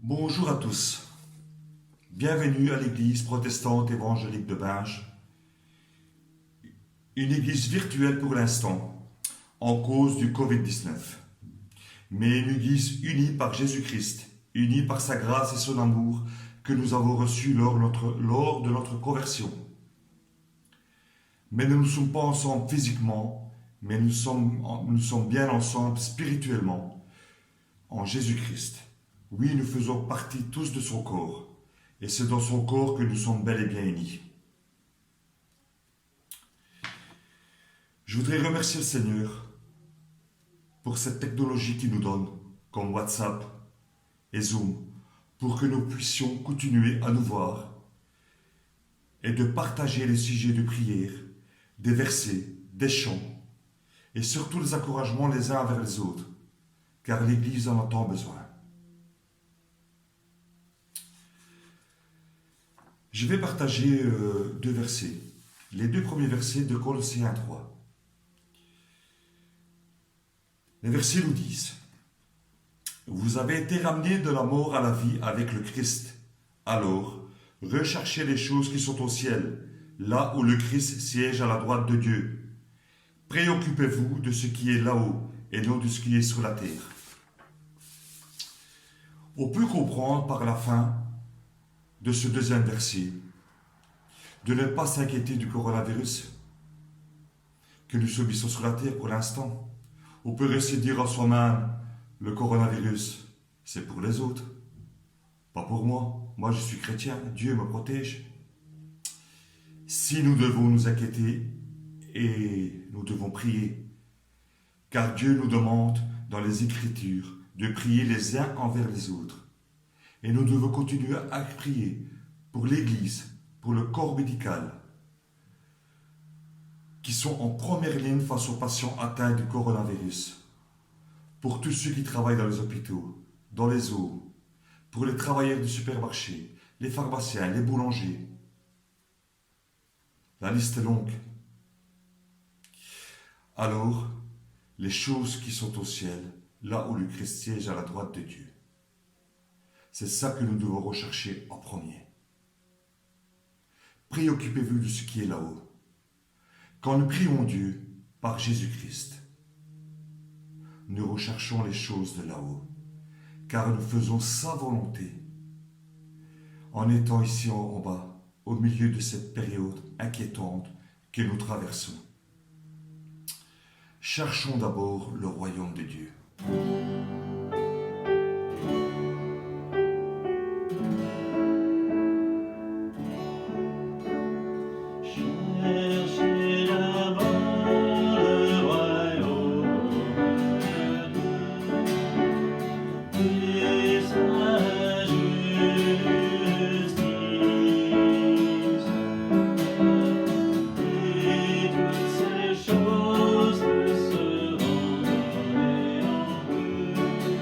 Bonjour à tous. Bienvenue à l'église protestante évangélique de Binge, une église virtuelle pour l'instant, en cause du Covid-19, mais une église unie par Jésus-Christ, unie par sa grâce et son amour que nous avons reçu lors de notre conversion. Mais nous ne sommes pas ensemble physiquement, mais nous sommes bien ensemble spirituellement, en Jésus-Christ. Oui, nous faisons partie tous de son corps, et c'est dans son corps que nous sommes bel et bien unis. Je voudrais remercier le Seigneur pour cette technologie qu'il nous donne, comme WhatsApp et Zoom, pour que nous puissions continuer à nous voir et de partager les sujets de prière, des versets, des chants, et surtout les encouragements les uns vers les autres, car l'Église en a tant besoin. Je vais partager deux versets. Les deux premiers versets de Colossiens 3. Les versets nous disent: Vous avez été ramenés de la mort à la vie avec le Christ. Alors, recherchez les choses qui sont au ciel, là où le Christ siège à la droite de Dieu. Préoccupez-vous de ce qui est là-haut et non de ce qui est sur la terre. On peut comprendre par la fin de ce deuxième verset de ne pas s'inquiéter du coronavirus que nous subissons sur la terre pour l'instant. On peut aussi dire à soi-même: le coronavirus, c'est pour les autres, pas pour moi. Moi, je suis chrétien, Dieu me protège. Si nous devons nous inquiéter, et nous devons prier, car Dieu nous demande dans les Écritures de prier les uns envers les autres. Et nous devons continuer à prier pour l'Église, pour le corps médical, qui sont en première ligne face aux patients atteints du coronavirus, pour tous ceux qui travaillent dans les hôpitaux, dans les eaux, pour les travailleurs du supermarché, les pharmaciens, les boulangers. La liste est longue. Alors, les choses qui sont au ciel, là où le Christ siège à la droite de Dieu, c'est ça que nous devons rechercher en premier. Préoccupez-vous de ce qui est là-haut. Quand nous prions Dieu par Jésus-Christ, nous recherchons les choses de là-haut, car nous faisons sa volonté en étant ici en bas, au milieu de cette période inquiétante que nous traversons. Cherchons d'abord le royaume de Dieu. Cherchez d'abord le royaume de Dieu et sa justice, et toutes ces choses vous seront données en plus.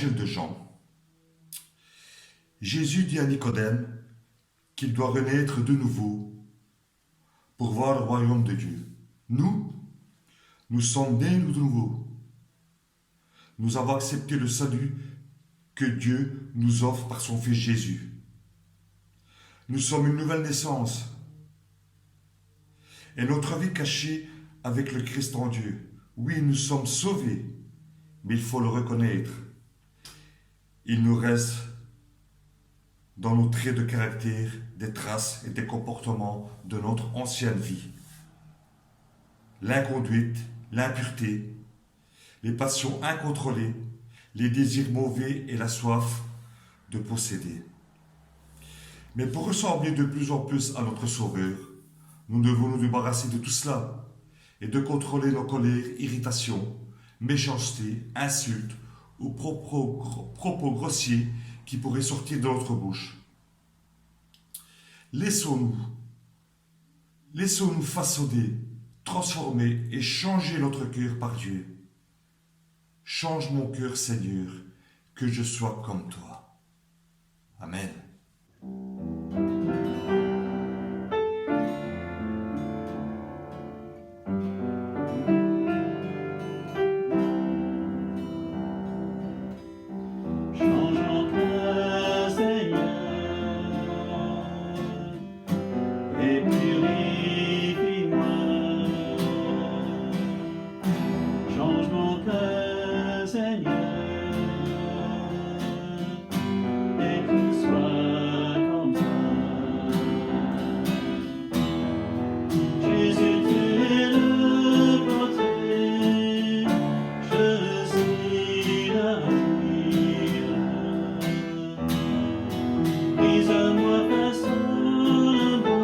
l'évangile de Jean, Jésus dit à Nicodème qu'il doit renaître de nouveau pour voir le royaume de Dieu. Nous sommes nés de nouveau. Nous avons accepté le salut que Dieu nous offre par son Fils Jésus. Nous sommes une nouvelle naissance. Et notre vie cachée avec le Christ en Dieu. Oui, nous sommes sauvés, mais il faut le reconnaître. Il nous reste dans nos traits de caractère des traces et des comportements de notre ancienne vie. L'inconduite, l'impureté, les passions incontrôlées, les désirs mauvais et la soif de posséder. Mais pour ressembler de plus en plus à notre Sauveur, nous devons nous débarrasser de tout cela et de contrôler nos colères, irritations, méchanceté, insultes ou propos grossiers qui pourraient sortir de notre bouche. Laissons-nous façonner, transformer et changer notre cœur par Dieu. Change mon cœur, Seigneur, que je sois comme toi. Amen. Change mon cœur, Seigneur, et purifie-moi. Change mon cœur, Seigneur, et que soit comme toi. Jésus, tu es le portier, je suis la ville. Brise-moi, façonne-moi,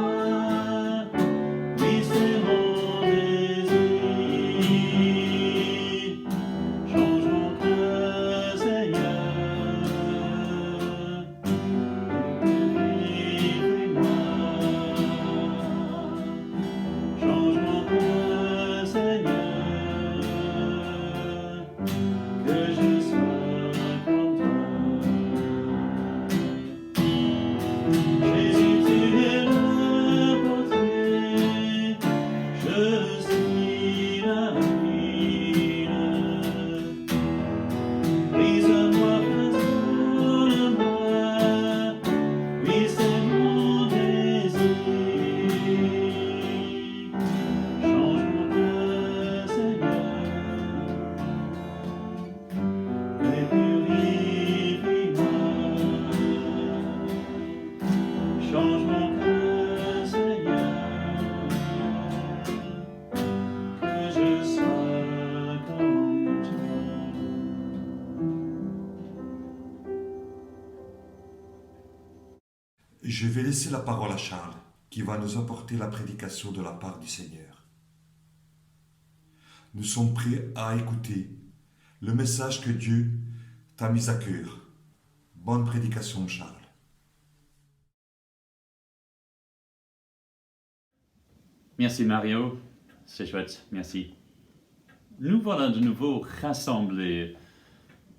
oui, c'est mon désir. Change mon cœur, Seigneur, purifie-moi. Change mon cœur, Seigneur, que je sois comme toi. Jésus, tu es le portier, je suis la ville. Brise-moi, façonne-moi, oui, c'est mon désir. Change mon cœur, Seigneur, et purifie-moi. Change mon cœur, Seigneur, que je sois comme toi. Je vais laisser la parole à Charles, qui va nous apporter la prédication de la part du Seigneur. Nous sommes prêts à écouter le message que Dieu t'a mis à cœur. Bonne prédication, Charles. Merci Mario, c'est chouette, merci. Nous voilà de nouveau rassemblés,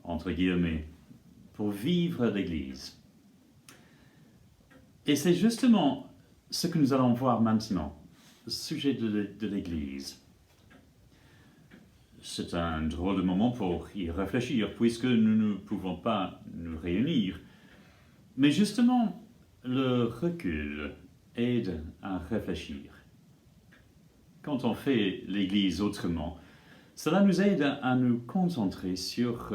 entre guillemets, pour vivre l'Église. Et c'est justement ce que nous allons voir maintenant, le sujet de l'Église. C'est un drôle de moment pour y réfléchir, puisque nous ne pouvons pas nous réunir. Mais justement, le recul aide à réfléchir. Quand on fait l'Église autrement, cela nous aide à nous concentrer sur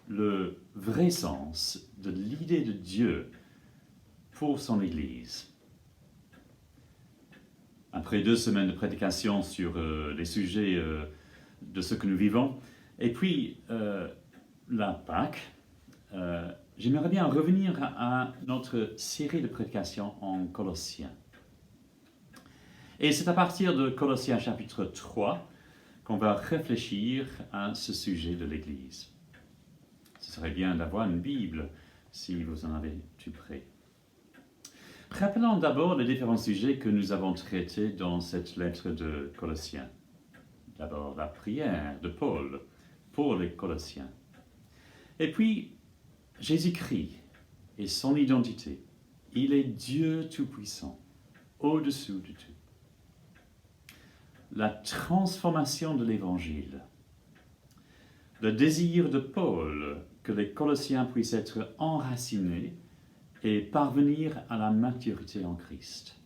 le vrai sens de l'idée de Dieu pour son Église. Après 2 semaines de prédication sur les sujets de ce que nous vivons, et puis la Pâque, j'aimerais bien revenir à notre série de prédications en Colossiens. Et c'est à partir de Colossiens chapitre 3 qu'on va réfléchir à ce sujet de l'Église. Ce serait bien d'avoir une Bible, si vous en avez tout près. Rappelons d'abord les différents sujets que nous avons traités dans cette lettre de Colossiens. D'abord, la prière de Paul pour les Colossiens. Et puis, Jésus-Christ et son identité. Il est Dieu Tout-Puissant, au-dessous de tout. La transformation de l'Évangile. Le désir de Paul que les Colossiens puissent être enracinés et parvenir à la maturité en Christ.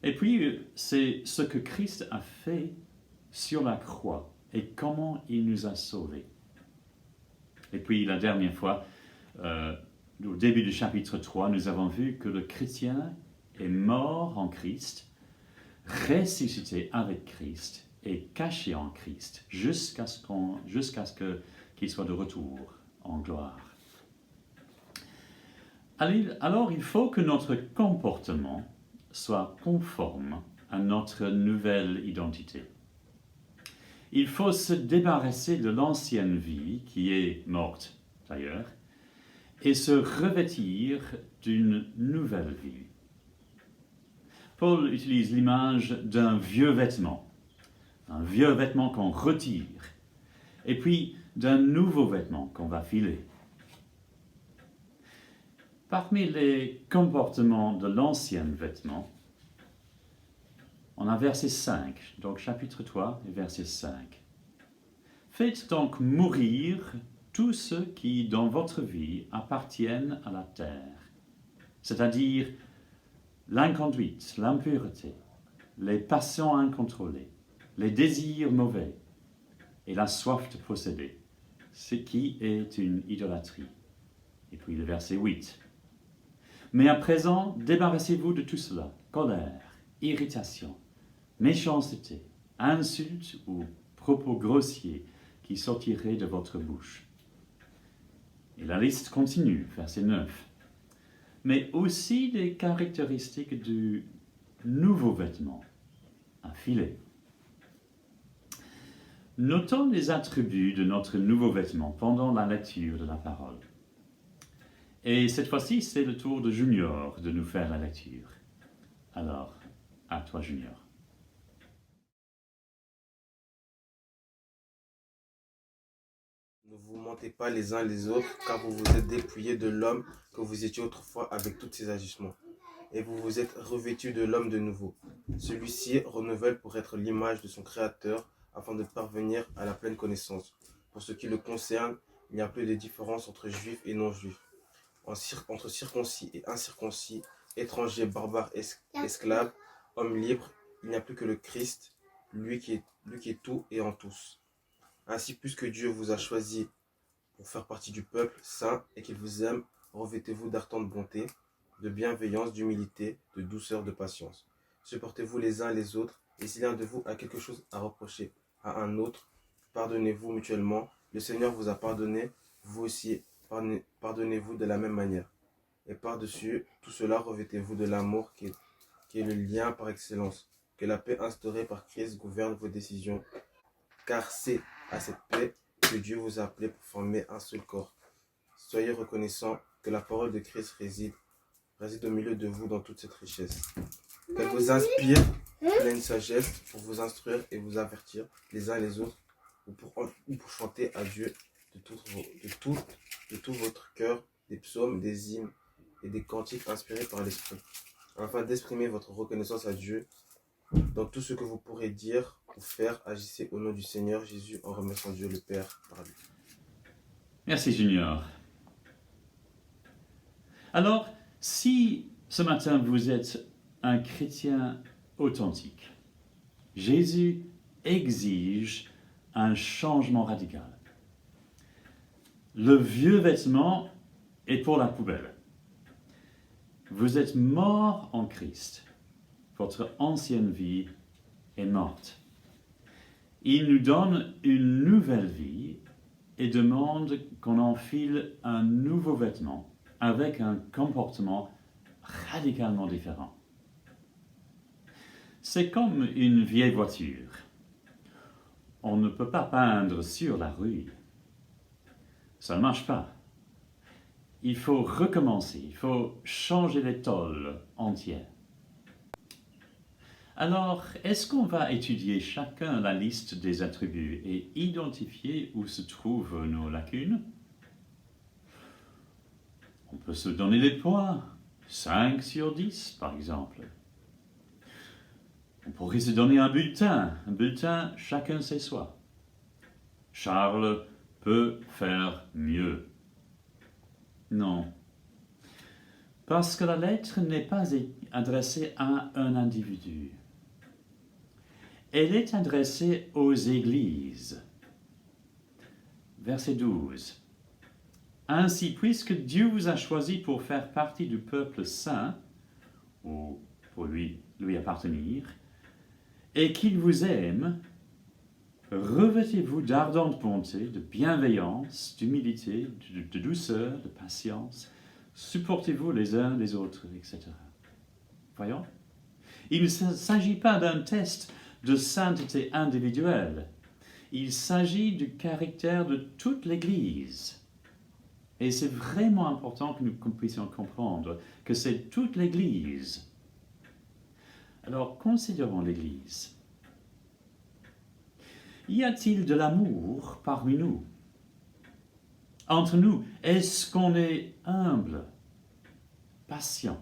Et puis, c'est ce que Christ a fait sur la croix et comment il nous a sauvés. Et puis, la dernière fois, au début du chapitre 3, nous avons vu que le chrétien est mort en Christ, ressuscité avec Christ et caché en Christ jusqu'à ce qu'il soit de retour en gloire. Alors, il faut que notre comportement soit conforme à notre nouvelle identité. Il faut se débarrasser de l'ancienne vie, qui est morte d'ailleurs, et se revêtir d'une nouvelle vie. Paul utilise l'image d'un vieux vêtement qu'on retire, et puis d'un nouveau vêtement qu'on va filer. Parmi les comportements de l'ancien vêtement, on a verset 5, donc chapitre 3 et verset 5. Faites donc mourir tous ceux qui, dans votre vie, appartiennent à la terre, c'est-à-dire l'inconduite, l'impureté, les passions incontrôlées, les désirs mauvais et la soif de posséder, ce qui est une idolâtrie. Et puis le verset 8. Mais à présent, débarrassez-vous de tout cela, colère, irritation, méchanceté, insultes ou propos grossiers qui sortiraient de votre bouche. Et la liste continue, verset 9. Mais aussi des caractéristiques du nouveau vêtement, un filet. Notons les attributs de notre nouveau vêtement pendant la lecture de la parole. Et cette fois-ci, c'est le tour de Junior de nous faire la lecture. Alors, à toi, Junior. Ne vous mentez pas les uns les autres, car vous vous êtes dépouillés de l'homme que vous étiez autrefois avec tous ses agissements. Et vous vous êtes revêtus de l'homme de nouveau. Celui-ci renouvelle pour être l'image de son Créateur, afin de parvenir à la pleine connaissance. Pour ce qui le concerne, il n'y a plus de différence entre juifs et non-juifs, entre circoncis et incirconcis, étrangers, barbares, esclaves, hommes libres. Il n'y a plus que le Christ, lui qui est tout et en tous. Ainsi, puisque Dieu vous a choisi pour faire partie du peuple saint et qu'il vous aime, revêtez-vous d'ardente bonté, de bienveillance, d'humilité, de douceur, de patience. Supportez-vous les uns les autres, et si l'un de vous a quelque chose à reprocher à un autre, pardonnez-vous mutuellement. Le Seigneur vous a pardonné, vous aussi, pardonnez-vous de la même manière. Et par-dessus tout cela, revêtez-vous de l'amour qui est le lien par excellence. Que la paix instaurée par Christ gouverne vos décisions, car c'est à cette paix que Dieu vous a appelé pour former un seul corps. Soyez reconnaissants que la parole de Christ réside au milieu de vous dans toute cette richesse. Qu'elle vous inspire pleine sagesse pour vous instruire et vous avertir les uns les autres, ou pour chanter à Dieu de tout votre cœur, des psaumes, des hymnes et des cantiques inspirés par l'Esprit, afin d'exprimer votre reconnaissance à Dieu. Dans tout ce que vous pourrez dire ou faire, agissez au nom du Seigneur Jésus en remerciant Dieu le Père par lui. Merci, Junior. Alors, si ce matin vous êtes un chrétien authentique, Jésus exige un changement radical. Le vieux vêtement est pour la poubelle. Vous êtes mort en Christ. Votre ancienne vie est morte. Il nous donne une nouvelle vie et demande qu'on enfile un nouveau vêtement avec un comportement radicalement différent. C'est comme une vieille voiture. On ne peut pas peindre sur la rue. Ça ne marche pas. Il faut recommencer, il faut changer les tôles entières. Alors, est-ce qu'on va étudier chacun la liste des attributs et identifier où se trouvent nos lacunes? On peut se donner des points, 5 sur 10 par exemple. On pourrait se donner un bulletin chacun sait soi. Charles peut faire mieux. Non, parce que la lettre n'est pas adressée à un individu. Elle est adressée aux églises. Verset 12. Ainsi, puisque Dieu vous a choisi pour faire partie du peuple saint, ou pour lui appartenir, et qu'il vous aime, revêtez-vous d'ardente bonté, de bienveillance, d'humilité, de douceur, de patience, supportez-vous les uns les autres, etc. Voyons, il ne s'agit pas d'un test de sainteté individuelle. Il s'agit du caractère de toute l'Église. Et c'est vraiment important que nous puissions comprendre que c'est toute l'Église. Alors, considérons l'Église. Y a-t-il de l'amour parmi nous? Entre nous, est-ce qu'on est humble, patient?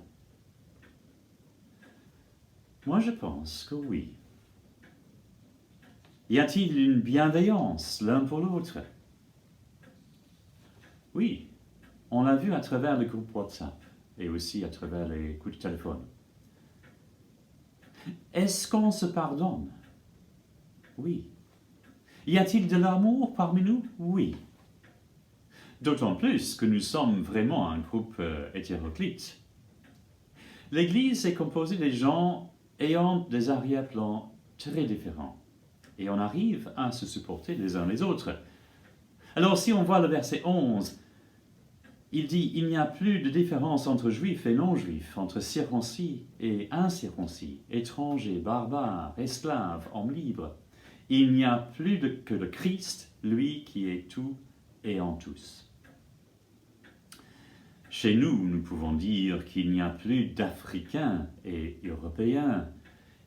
Moi, je pense que oui. Y a-t-il une bienveillance l'un pour l'autre? Oui, on l'a vu à travers le groupe WhatsApp et aussi à travers les coups de téléphone. Est-ce qu'on se pardonne? Oui. Y a-t-il de l'amour parmi nous? Oui. D'autant plus que nous sommes vraiment un groupe hétéroclite. L'Église est composée des gens ayant des arrière-plans très différents. Et on arrive à se supporter les uns les autres. Alors si on voit le verset 11, il dit « Il n'y a plus de différence entre juifs et non-juifs, entre circoncis et incirconcis, étrangers, barbares, esclaves, hommes libres. Il n'y a plus que le Christ, lui qui est tout et en tous. » Chez nous, nous pouvons dire qu'il n'y a plus d'Africains et Européens,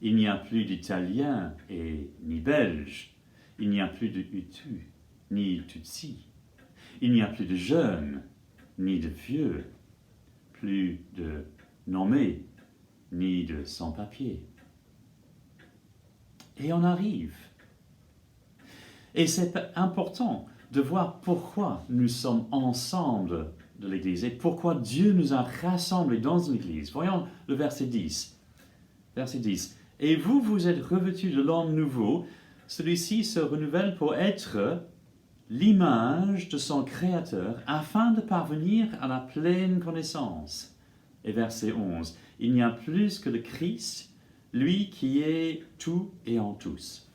il n'y a plus d'Italiens et ni Belges, il n'y a plus de Hutus ni Tutsis, il n'y a plus de jeunes ni de vieux, plus de nommés ni de sans-papiers. Et on arrive. Et c'est important de voir pourquoi nous sommes ensemble de l'Église et pourquoi Dieu nous a rassemblés dans l'Église. Voyons le verset 10. Verset 10. « Et vous, vous êtes revêtus de l'homme nouveau, celui-ci se renouvelle pour être l'image de son Créateur, afin de parvenir à la pleine connaissance. » Et verset 11. « Il n'y a plus que le Christ, lui qui est tout et en tous. »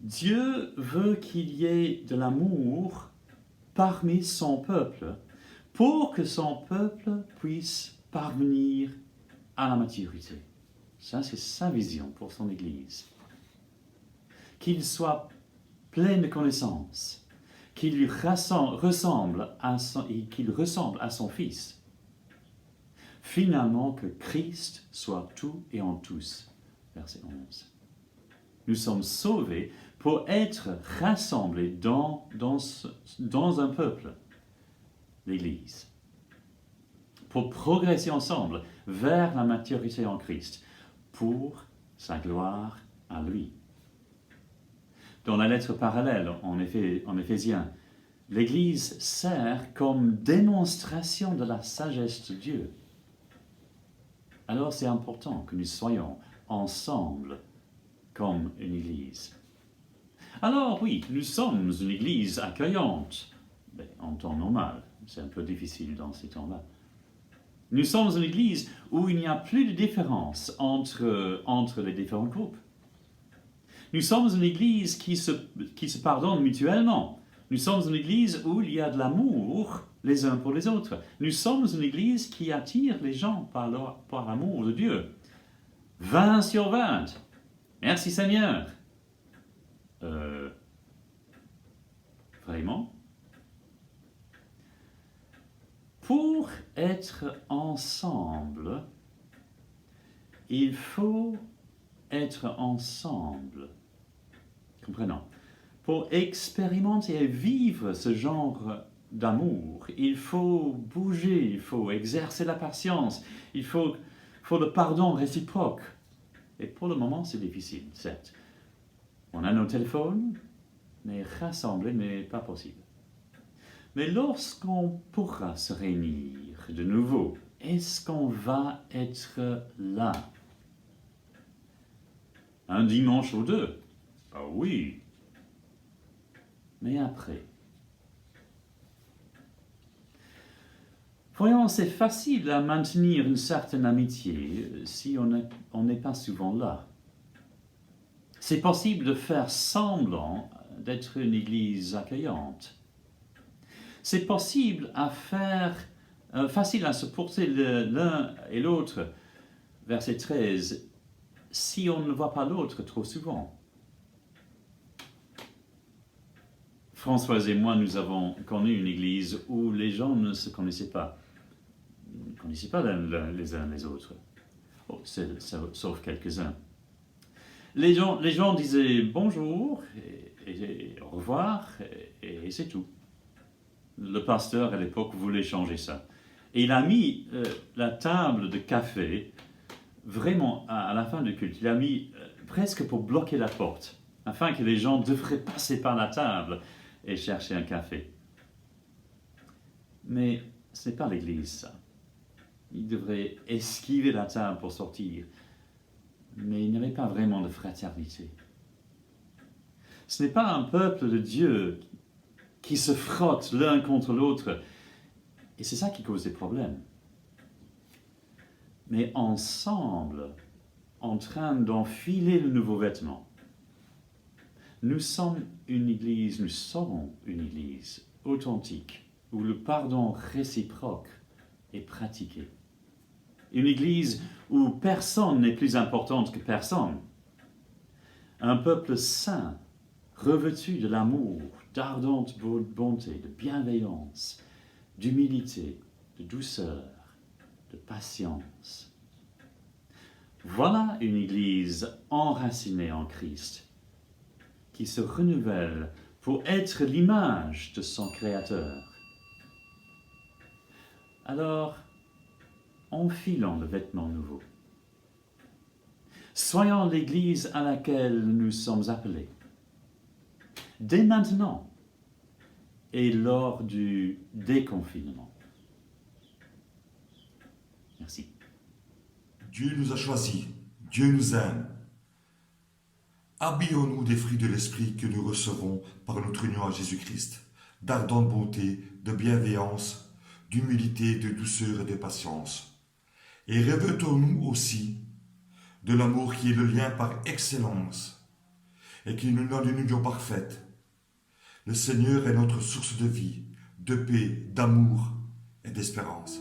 Dieu veut qu'il y ait de l'amour parmi son peuple, pour que son peuple puisse parvenir à la maturité. Ça, c'est sa vision pour son Église. Qu'il soit plein de connaissances, qu'il lui ressemble à son Fils. Finalement, que Christ soit tout et en tous. Verset 11. Nous sommes sauvés pour être rassemblés dans un peuple, l'Église, pour progresser ensemble vers la maturité en Christ, pour sa gloire à lui. Dans la lettre parallèle, en Éphésiens, l'Église sert comme démonstration de la sagesse de Dieu. Alors c'est important que nous soyons ensemble comme une Église. Alors oui, nous sommes une Église accueillante, mais en temps normal, c'est un peu difficile dans ces temps-là. Nous sommes une Église où il n'y a plus de différence entre les différents groupes. Nous sommes une Église qui se pardonne mutuellement. Nous sommes une Église où il y a de l'amour les uns pour les autres. Nous sommes une Église qui attire les gens par l'amour de Dieu. 20 sur 20. Merci Seigneur. Vraiment? Pour être ensemble, Il faut être ensemble. Comprenons. Pour expérimenter et vivre ce genre d'amour, il faut bouger, il faut exercer la patience, il faut le pardon réciproque. Et pour le moment, c'est difficile, certes. On a nos téléphones, mais rassembler n'est pas possible. Mais lorsqu'on pourra se réunir de nouveau, est-ce qu'on va être là? Un dimanche ou deux? Ah oui. Mais après? Voyons, c'est facile à maintenir une certaine amitié si on n'est pas souvent là. C'est possible de faire semblant d'être une église accueillante. C'est possible à faire, facile à se porter l'un et l'autre, verset 13, si on ne voit pas l'autre trop souvent. Françoise et moi, nous avons connu une église où les gens ne se connaissaient pas. Ils ne connaissaient pas les uns les autres, sauf quelques-uns. Les gens disaient bonjour et au revoir et c'est tout. Le pasteur à l'époque voulait changer ça. Et il a mis la table de café vraiment à la fin du culte. Il a mis presque pour bloquer la porte, afin que les gens devraient passer par la table et chercher un café. Mais ce n'est pas l'église, ça. Ils devraient esquiver la table pour sortir. Mais il n'y avait pas vraiment de fraternité. Ce n'est pas un peuple de Dieu qui se frottent l'un contre l'autre. Et c'est ça qui cause des problèmes. Mais ensemble, en train d'enfiler le nouveau vêtement, nous sommes une église authentique, où le pardon réciproque est pratiqué. Une église où personne n'est plus importante que personne. Un peuple saint, revêtu de l'amour, d'ardente bonté, de bienveillance, d'humilité, de douceur, de patience. Voilà une église enracinée en Christ, qui se renouvelle pour être l'image de son Créateur. Alors, enfilons le vêtement nouveau. Soyons l'église à laquelle nous sommes appelés. Dès maintenant et lors du déconfinement. Merci. Dieu nous a choisis, Dieu nous aime. Habillons-nous des fruits de l'Esprit que nous recevons par notre union à Jésus-Christ, d'ardente bonté, de bienveillance, d'humilité, de douceur et de patience. Et revêtons-nous aussi de l'amour qui est le lien par excellence et qui nous donne une union parfaite. Le Seigneur est notre source de vie, de paix, d'amour et d'espérance.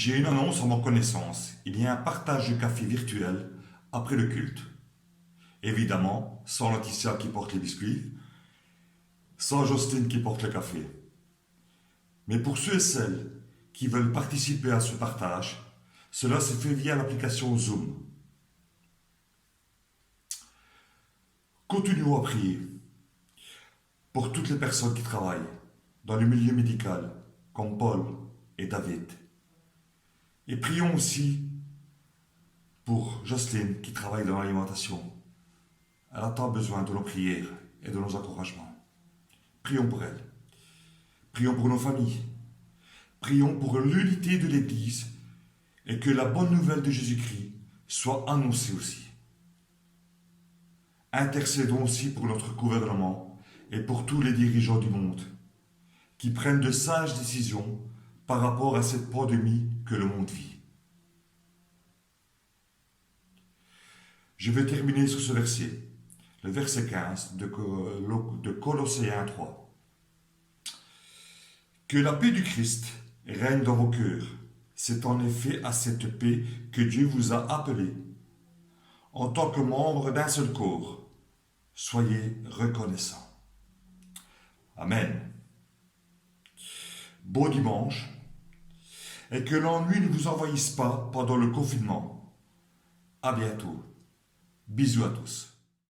J'ai une annonce en mon connaissance. Il y a un partage de café virtuel après le culte. Évidemment, sans Laetitia qui porte les biscuits, sans Jocelyne qui porte le café. Mais pour ceux et celles qui veulent participer à ce partage, cela se fait via l'application Zoom. Continuons à prier pour toutes les personnes qui travaillent dans le milieu médical, comme Paul et David. Et prions aussi pour Jocelyne qui travaille dans l'alimentation. Elle a tant besoin de nos prières et de nos encouragements. Prions pour elle. Prions pour nos familles. Prions pour l'unité de l'Église et que la bonne nouvelle de Jésus-Christ soit annoncée aussi. Intercédons aussi pour notre gouvernement et pour tous les dirigeants du monde qui prennent de sages décisions par rapport à cette pandémie que le monde vit. Je vais terminer sur ce verset, le verset 15 de Colosséens 3. Que la paix du Christ règne dans vos cœurs. C'est en effet à cette paix que Dieu vous a appelés, en tant que membres d'un seul corps. Soyez reconnaissants. Amen. Beau dimanche, et que l'ennui ne vous envahisse pas pendant le confinement. À bientôt. Bisous à tous.